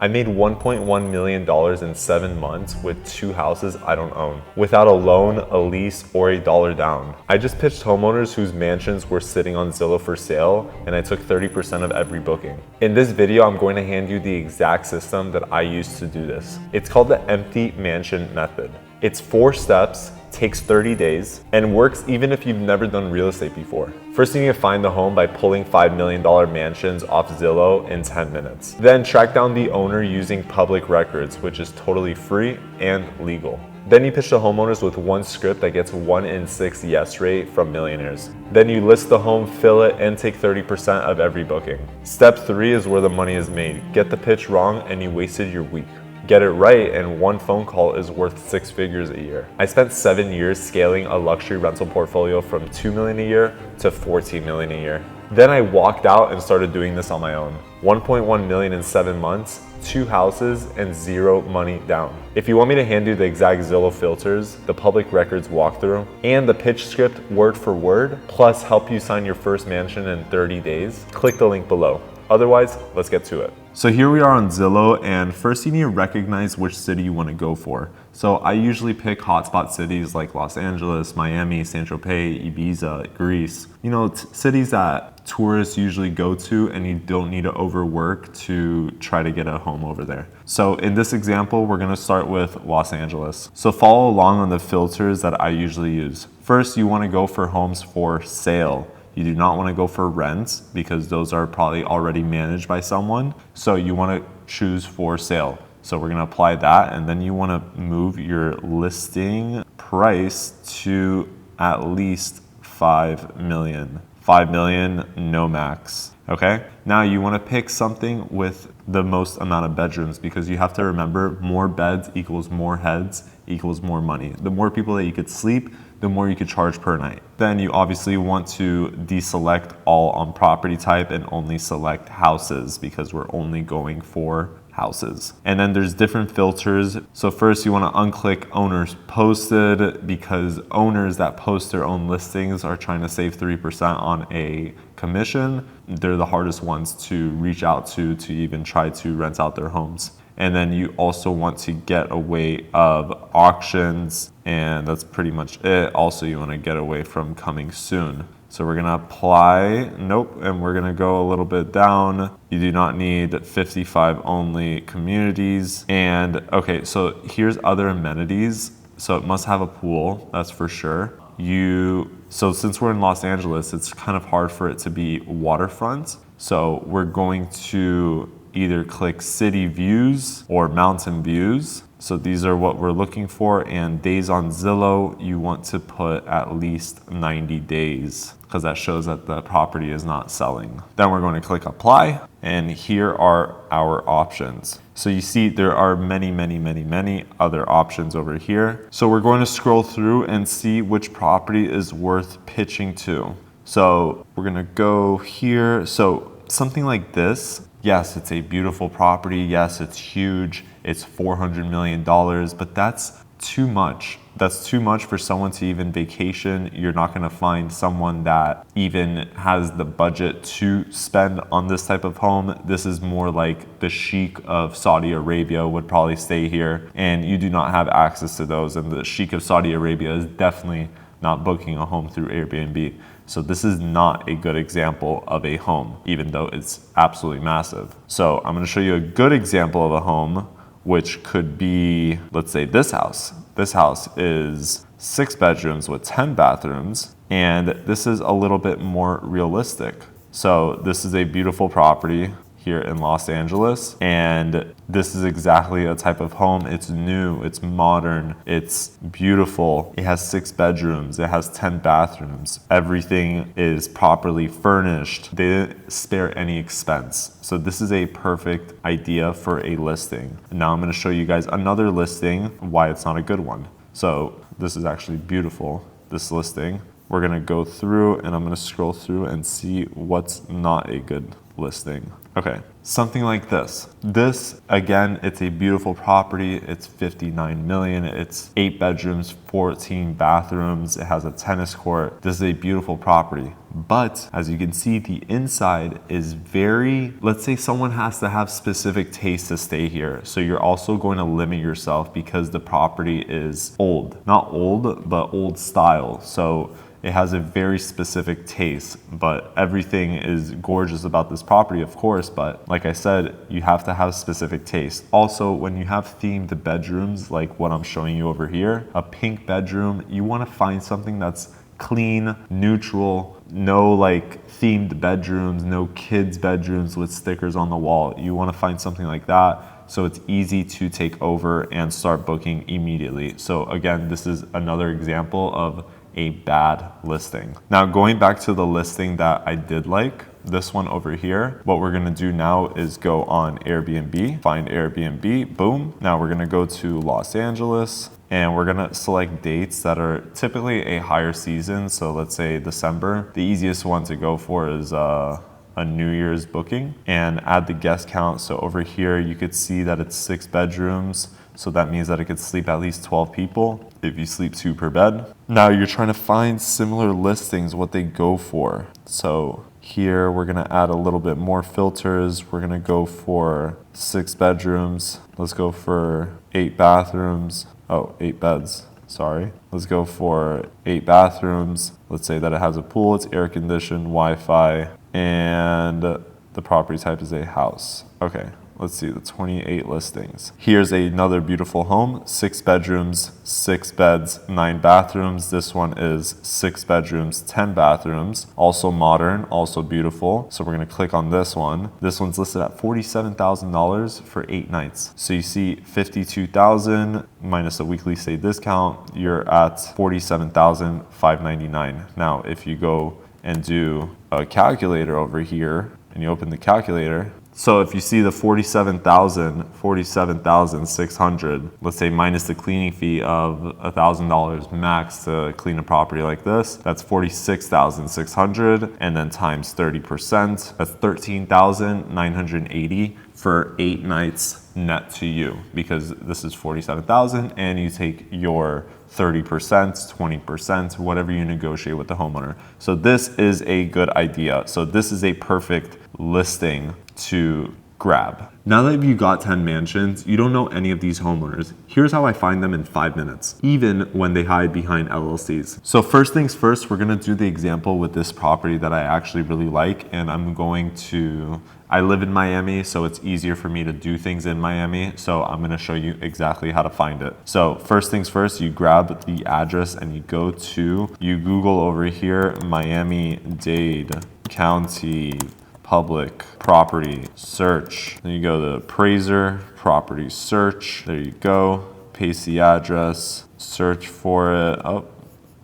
I made $1.1 million in 7 months with 2 houses I don't own, without a loan, a lease, or a dollar down. I just pitched homeowners whose mansions were sitting on Zillow for sale, and I took 30% of every booking. In this video, I'm going to hand you the exact system that I used to do this. It's called the empty mansion method. It's 4 steps, takes 30 days, and works even if you've never done real estate before. First, you need to find the home by pulling $5 million mansions off Zillow in 10 minutes. Then track down the owner using public records, which is totally free and legal. Then you pitch the homeowners with one script that gets 1 in 6 yes rate from millionaires. Then you list the home, fill it, and take 30% of every booking. Step 3 is where the money is made. Get the pitch wrong and you wasted your week. Get it right and one phone call is worth 6 figures a year. I spent 7 years scaling a luxury rental portfolio from $2 million a year to $14 million a year. Then I walked out and started doing this on my own. 1.1 million in 7 months, 2 houses, and 0 money down. If you want me to hand you the exact Zillow filters, the public records walkthrough, and the pitch script word for word, plus help you sign your first mansion in 30 days, click the link below. Otherwise, let's get to it. So here we are on Zillow, and first you need to recognize which city you want to go for. So I usually pick hotspot cities like Los Angeles, Miami, Saint-Tropez, Ibiza, Greece. You know, cities that tourists usually go to and you don't need to overwork to try to get a home over there. So in this example, we're going to start with Los Angeles. So follow along on the filters that I usually use. First, you want to go for homes for sale. You do not want to go for rents because those are probably already managed by someone. So you want to choose for sale. So we're going to apply that, and then you want to move your listing price to at least 5 million. 5 million, no max. Okay. Now you want to pick something with the most amount of bedrooms because you have to remember more beds equals more heads equals more money. The more people that you could sleep, the more you could charge per night. Then you obviously want to deselect all on property type and only select houses because we're only going for houses. And then there's different filters. So first you want to unclick owners posted because owners that post their own listings are trying to save 3% on a commission. They're the hardest ones to reach out to even try to rent out their homes. And then you also want to get away of auctions, and that's pretty much it. Also, you want to get away from coming soon. So we're gonna apply, nope, and we're gonna go a little bit down. You do not need 55 only communities. And okay, so here's other amenities. So it must have a pool, that's for sure. So since we're in Los Angeles, it's kind of hard for it to be waterfront. So we're going to either click city views or mountain views. So these are what we're looking for, and days on Zillow, you want to put at least 90 days because that shows that the property is not selling. Then we're going to click apply, and here are our options. So you see there are many other options over here. So we're going to scroll through and see which property is worth pitching to. So we're gonna go here. So something like this, yes, it's a beautiful property. Yes, it's huge. It's $400 million, but that's too much. That's too much for someone to even vacation. You're not going to find someone that even has the budget to spend on this type of home. This is more like the sheik of Saudi Arabia would probably stay here, and you do not have access to those. And the sheik of Saudi Arabia is definitely not booking a home through Airbnb. So this is not a good example of a home, even though it's absolutely massive. So I'm going to show you a good example of a home, which could be, let's say this house. This house is 6 bedrooms with 10 bathrooms, and this is a little bit more realistic. So this is a beautiful property here in Los Angeles, and this is exactly a type of home. It's new, it's modern, it's beautiful. It has 6 bedrooms, it has 10 bathrooms. Everything is properly furnished. They didn't spare any expense. So this is a perfect idea for a listing. Now I'm going to show you guys another listing, why it's not a good one. So this is actually beautiful, this listing. We're going to go through and I'm going to scroll through and see what's not a good listing. Okay, something like this. This, again, it's a beautiful property. It's 59 million. It's 8 bedrooms, 14 bathrooms. It has a tennis court. This is a beautiful property. But as you can see, the inside is very, let's say someone has to have specific taste to stay here. So you're also going to limit yourself because the property is old. Not old, but old style. So it has a very specific taste, but everything is gorgeous about this property, of course. But like I said, you have to have specific taste. Also, when you have themed bedrooms, like what I'm showing you over here, a pink bedroom, you want to find something that's clean, neutral, no like themed bedrooms, no kids' bedrooms with stickers on the wall. You want to find something like that so it's easy to take over and start booking immediately. So again, this is another example of a bad listing. Now going back to the listing that I did like, this one over here, what we're gonna do now is go on Airbnb, find Airbnb, boom. Now we're gonna go to Los Angeles and we're gonna select dates that are typically a higher season. So let's say December. The easiest one to go for is a New Year's booking, and add the guest count. So over here, you could see that it's 6 bedrooms. So that means that it could sleep at least 12 people if you sleep 2 per bed. Now you're trying to find similar listings, what they go for. So here we're gonna add a little bit more filters. We're gonna go for 6 bedrooms. Let's go for 8 bathrooms. Oh, 8 beds, sorry. Let's go for 8 bathrooms. Let's say that it has a pool, it's air conditioned, Wi-Fi, and the property type is a house. Okay. Let's see, the 28 listings. Here's another beautiful home, 6 bedrooms, 6 beds, 9 bathrooms. This one is 6 bedrooms, 10 bathrooms. Also modern, also beautiful. So we're gonna click on this one. This one's listed at $47,000 for 8 nights. So you see 52,000 minus a weekly stay discount, you're at 47,599. Now, if you go and do a calculator over here and you open the calculator, so if you see the 47,600, let's say minus the cleaning fee of $1,000 max to clean a property like this, that's 46,600, and then times 30%, that's 13,980 for 8 nights net to you, because this is 47,000 and you take your 30%, 20%, whatever you negotiate with the homeowner. So this is a good idea. So this is a perfect listing to grab. Now that you got 10 mansions, you don't know any of these homeowners. Here's how I find them in 5 minutes, even when they hide behind LLCs. So first things first, we're gonna do the example with this property that I actually really like, and I live in Miami, so it's easier for me to do things in Miami. So I'm gonna show you exactly how to find it. So first things first, you grab the address and you Google over here, Miami-Dade County Public Property Search. Then you go to Appraiser, Property Search. There you go. Paste the address, search for it. Oh,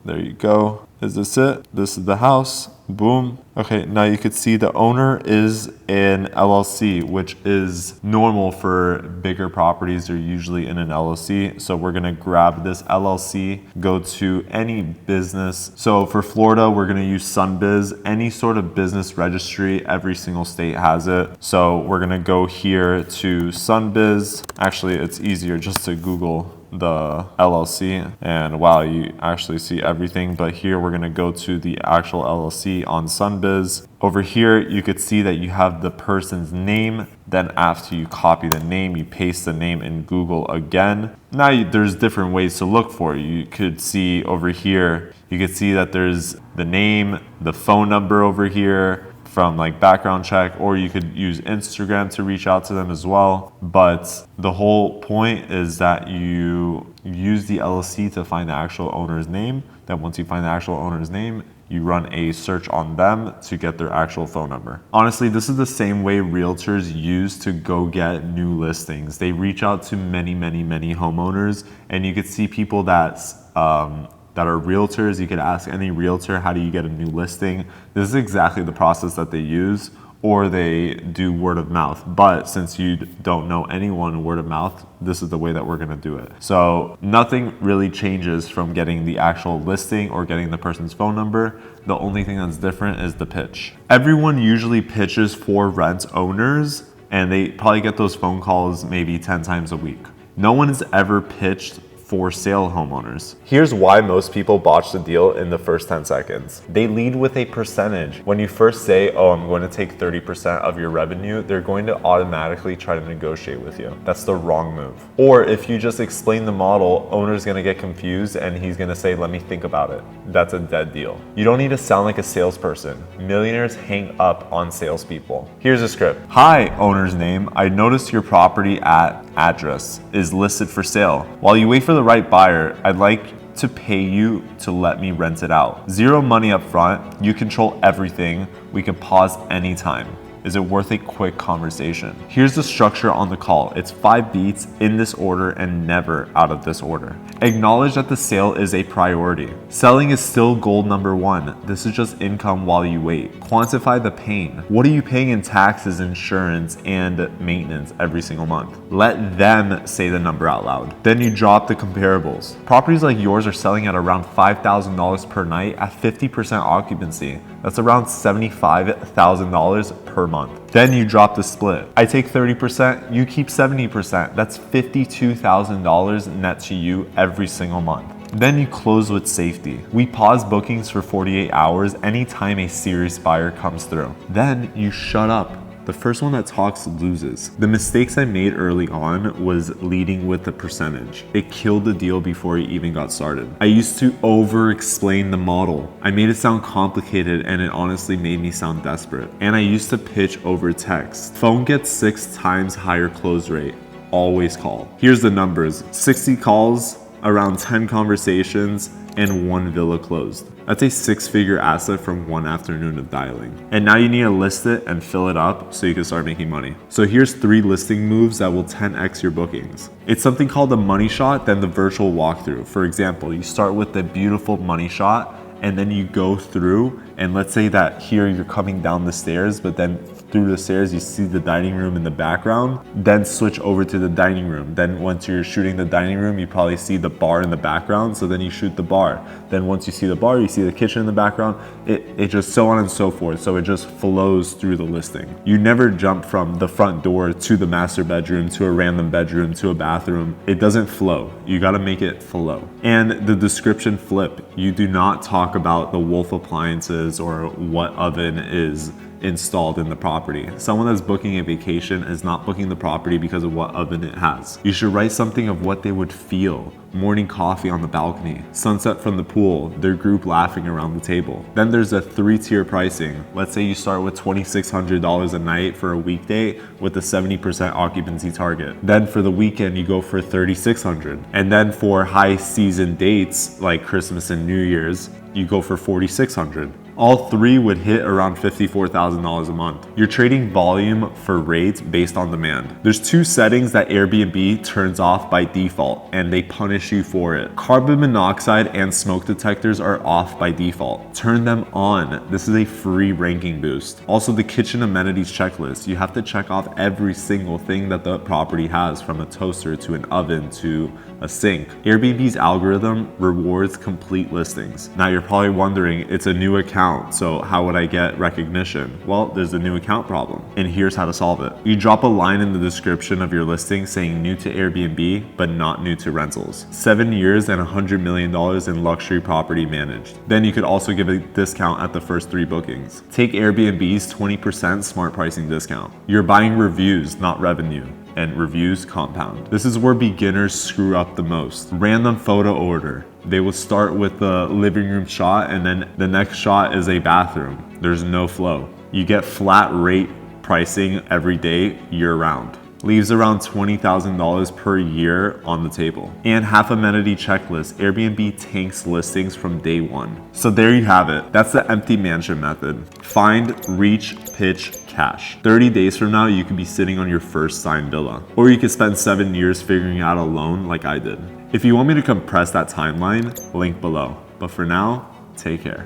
there you go. Is this it? This is the house. Boom. Okay, now you could see the owner is an LLC, which is normal for bigger properties. They're usually in an LLC. So we're gonna grab this LLC, go to any business. So for Florida, we're gonna use SunBiz. Any sort of business registry, every single state has it. So we're gonna go here to SunBiz. Actually, it's easier just to Google the LLC, and wow, you actually see everything. But here we're gonna go to the actual LLC on SunBiz. Over here, you could see that you have the person's name. Then after you copy the name, you paste the name in Google again. Now there's different ways to look for it. You could see over here, you could see that there's the name, the phone number over here from like background check, or you could use Instagram to reach out to them as well. But the whole point is that you use the LLC to find the actual owner's name. Then once you find the actual owner's name, you run a search on them to get their actual phone number. Honestly, this is the same way realtors use to go get new listings. They reach out to many homeowners, and you could see people that are realtors. You could ask any realtor, how do you get a new listing? This is exactly the process that they use. or they do word of mouth. But since you don't know anyone word of mouth, this is the way that we're gonna do it. So nothing really changes from getting the actual listing or getting the person's phone number. The only thing that's different is the pitch. Everyone usually pitches for rent owners, and they probably get those phone calls maybe 10 times a week. No one has ever pitched for sale homeowners. Here's why most people botch the deal in the first 10 seconds. They lead with a percentage. When you first say, oh, I'm going to take 30% of your revenue, they're going to automatically try to negotiate with you. That's the wrong move. Or if you just explain the model, owner's gonna get confused and he's gonna say, let me think about it. That's a dead deal. You don't need to sound like a salesperson. Millionaires hang up on salespeople. Here's a script. Hi, owner's name. I noticed your property at address is listed for sale. While you wait for the right buyer, I'd like to pay you to let me rent it out. Zero money up front. You control everything. We can pause anytime. Is it worth a quick conversation? Here's the structure on the call. It's 5 beats in this order and never out of this order. Acknowledge that the sale is a priority. Selling is still goal number 1. This is just income while you wait. Quantify the pain. What are you paying in taxes, insurance, and maintenance every single month? Let them say the number out loud. Then you drop the comparables. Properties like yours are selling at around $5,000 per night at 50% occupancy. That's around $75,000 per month. Then you drop the split. I take 30%, you keep 70%. That's $52,000 net to you every single month. Then you close with safety. We pause bookings for 48 hours anytime a serious buyer comes through. Then you shut up. The first one that talks loses. The mistakes I made early on was leading with the percentage. It killed the deal before it even got started. I used to over-explain the model. I made it sound complicated and it honestly made me sound desperate. And I used to pitch over text. Phone gets 6 times higher close rate. Always call. Here's the numbers. 60 calls, around 10 conversations, and 1 villa closed. That's a 6-figure asset from 1 afternoon of dialing. And now you need to list it and fill it up so you can start making money. So here's 3 listing moves that will 10x your bookings. It's something called the money shot, then the virtual walkthrough. For example, you start with the beautiful money shot and then you go through, and let's say that here you're coming down the stairs, but then through the stairs you see the dining room in the background, then switch over to the dining room. Then once you're shooting the dining room, you probably see the bar in the background, so then you shoot the bar. Then once you see the bar, you see the kitchen in the background. It just so on and so forth, so it just flows through the listing. You never jump from the front door to the master bedroom to a random bedroom to a bathroom. It doesn't flow. You gotta make it flow. And the description flip. You do not talk about the Wolf appliances or what oven is installed in the property. Someone that's booking a vacation is not booking the property because of what oven it has. You should write something of what they would feel. Morning coffee on the balcony, sunset from the pool, their group laughing around the table. Then there's a 3-tier pricing. Let's say you start with $2,600 a night for a weekday with a 70% occupancy target. Then for the weekend, you go for $3,600. And then for high season dates like Christmas and New Year's, you go for $4,600. All 3 would hit around $54,000 a month. You're trading volume for rates based on demand. There's 2 settings that Airbnb turns off by default, and they punish you for it. Carbon monoxide and smoke detectors are off by default. Turn them on. This is a free ranking boost. Also, the kitchen amenities checklist. You have to check off every single thing that the property has, from a toaster to an oven to a sink. Airbnb's algorithm rewards complete listings. Now you're probably wondering, it's a new account, so how would I get recognition? Well, there's a new account problem, and here's how to solve it. You drop a line in the description of your listing saying new to Airbnb, but not new to rentals. 7 years and $100 million in luxury property managed. Then you could also give a discount at the first 3 bookings. Take Airbnb's 20% smart pricing discount. You're buying reviews, not revenue. And reviews compound. This is where beginners screw up the most. Random photo order. They will start with the living room shot and then the next shot is a bathroom. There's no flow. You get flat rate pricing every day, year round. Leaves around $20,000 per year on the table. And half amenity checklist. Airbnb tanks listings from day 1. So there you have it. That's the empty mansion method. Find, reach, pitch, cash. 30 days from now, you could be sitting on your first signed villa. Or you could spend 7 years figuring out a loan like I did. If you want me to compress that timeline, link below. But for now, take care.